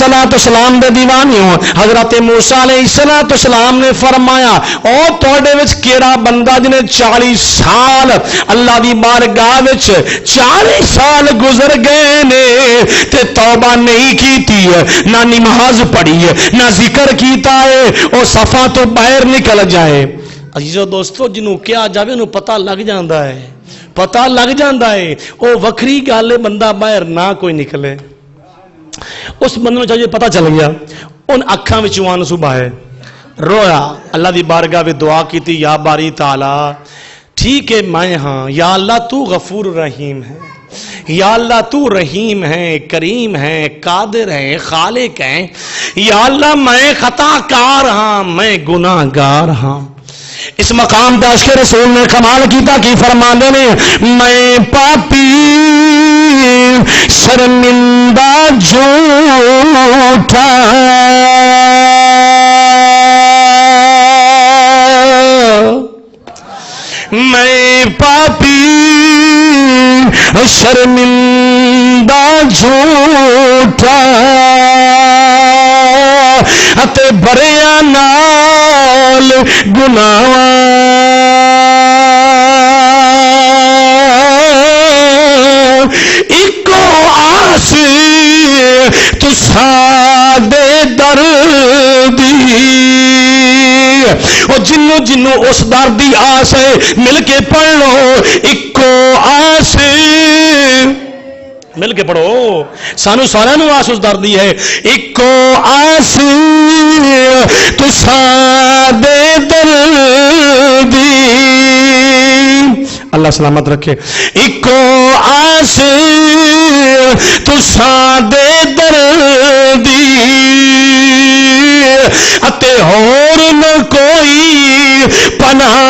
अलैहिस्सलाम दे दीवाने हो। हजरत मूसा अलैहिस्सलाम ने फरमाया ओ तोड़े विच केड़ा बंदा जिन्हें 40 साल अल्लाह दी बारगाह विच 40 साल गुजर गए ने ते तौबा नहीं कीती है, ना नमाज पढ़ी है, ना जिक्र कीता है, ओ सफा तो बाहर निकल जाए। अजीजो दोस्तों जिन्हों क्या जावे उन्होंने पता लग जाता है, पता लग जाता है। वो वखरी गल है बंदा बाहर ना कोई निकले, उस बंदे को चाहिए पता चल गया। उन अखां विच आंसू बहे, रोया, अल्लाह दी बारगाह में दुआ की थी, या बारी ताला ठीक है मैं हाँ, या अल्लाह तू गफूर रहीम है, या अल्लाह तू रहीम है, करीम है, कादिर है, खालिक है, या अल्लाह मैं खताकार हाँ, मैं गुनाहगार हाँ। इस मकाम पर अशके रसूल ने कमाल किया कि फरमाते ने मैं पापी शर्मिंदा झूठा मैं पापी शर्मिंदा झूठा अते बरिया नाल गुनाह इको आस तुसा दे दर्दी और जिन्नों जिन्नों उस दर दी आस है मिल के पढ़ लो इको आस मिल के पढ़ो सानू सारियां नूं आस उस दर दी है इको आस तुसा दे दर्दी अल्लाह सलामत रखे इको आस तुसा दे दर्दी अते होर न कोई पनाह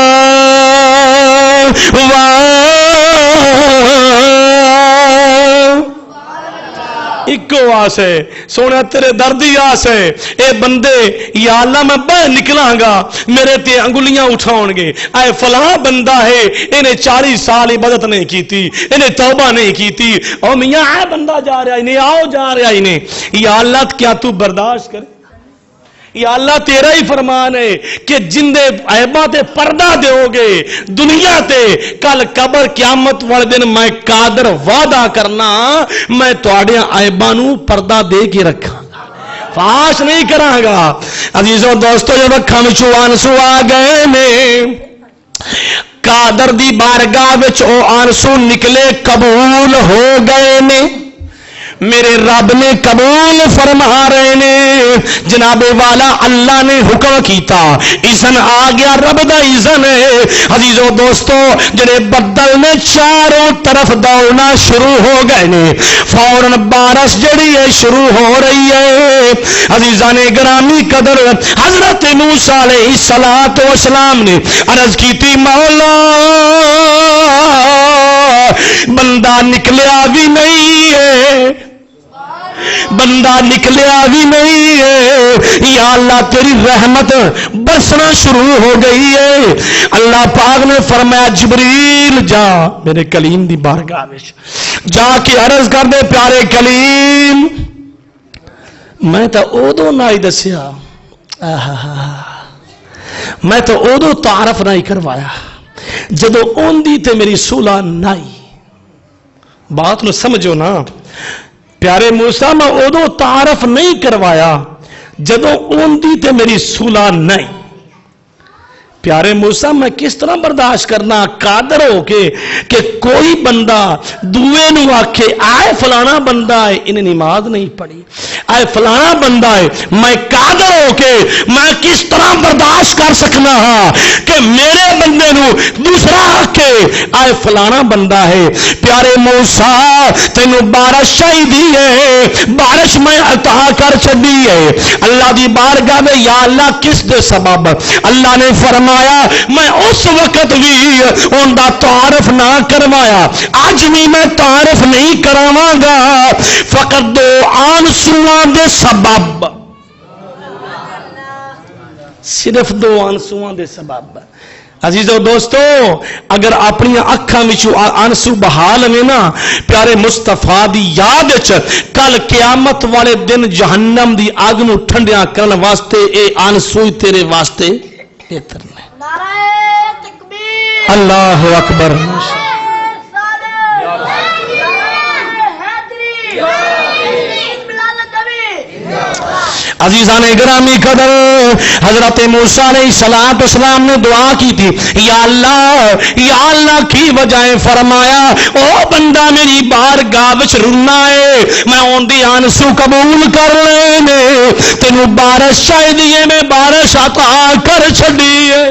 इको आस है सोने तेरे दर्दी आस है ए बंदे या अल्लाह मैं बाहर निकलांगा मेरे ते अंगुलियां उठाउणगे आए फलां बंदा है इन्हें 40 साल इबादत नहीं की इन्हें तौबा नहीं की ओ मियां आ बंदा जा रहा इन्हें आओ जा रहा इन्हें या अल्लाह क्या तू बर्दाश्त करे या अल्लाह तेरा ही फरमान है कि जिंदे ऐबा ते पर्दा दोगे दुनिया ते कल कबर क्यामत वाले दिन मैं कादर वादा करना मैं तुहाडे ऐबा नू पर्दा दे के रखांगा फाश नहीं करांगा। अजीजों दोस्तों जब अखां विचों आंसू आ गए ने कादर दी बारगाह विच ओ आंसू निकले कबूल हो गए ने मेरे रब ने कबूल फरमा रहे ने जनाबे वाला अल्लाह ने हुक्म किया इज़न आ गया रब दा इज़न है। अजीजों दोस्तों जेड़े बदल ने चारों तरफ दौड़ना शुरू हो गए ने फौरन बारिश जड़ी है शुरू हो रही है। अजीजा ने ग्रामी कदर हजरत मूसा अलैहिस्सलातु वस्सलाम ने अर्ज की थी मौला बंदा निकलिया भी नहीं है बंदा निकलिया भी नहीं है या अल्लाह तेरी रहमत बरसना शुरू हो गई है। अल्लाह पाक ने फरमाया जिब्रील जा मेरे कलीम दी बारगाह में जाके अर्ज कर दे प्यारे कलीम मैं तो उदों ना ही दसिया मैं तो उदों तारफ ना ही करवाया जदों ओंदी ते मेरी सुलह नाई बात नु समझो ना प्यारे मूसा मैं उदों तारफ नहीं करवाया जदों ओंदी ते मेरी सुलह नहीं। प्यारे मूसा मैं किस तरह बर्दाश्त करना कादर हो के कि कोई बंदा दुए नू आखे आए फलाना बंदा है इन्हें नमाज नहीं पढ़ी आए फलाना बंदा है मैं कादर हो के मैं किस तरह बर्दाश्त कर सकना हाँ कि मेरे बंदे नू दूसरा आखे आए फलाना बंदा है। प्यारे मूसा तेनू बारिश चाहिदी है बारिश मैं अता कर छड़ी है अल्लाह दी बारगाह में या अल्लाह किस दे सबब अल्लाह ने फरमा मैं उस वक्त भी उनका तारफ ना करवाया आज भी मैं तारफ नहीं करावांगा फकत दो आंसुओं दे सबब सिर्फ दो आंसुओं दे सबब। عزیزو دوستو اگر اپنی اکھاں وچوں آنسو بہا لوے نا پیارے مصطفیٰ دی یاد وچ کل قیامت والے دن جہنم دی اگ نو ٹھنڈیاں کرن واسطے اے آنسو ہی تیرے واسطے بہتر نے. نعرہ تکبیر، اللہ اکبر. عزیزان گرامی قدر حضرت موسیٰ علیہ السلام نے دعا کی تھی یا اللہ کی وجہ فرمایا او بندہ میری بارگاہ وچ رونا ہے میں اون دی آنسو قبول کر لینے تینوں بارش چاہیے میں بارش عطا کر چھڈی ہے.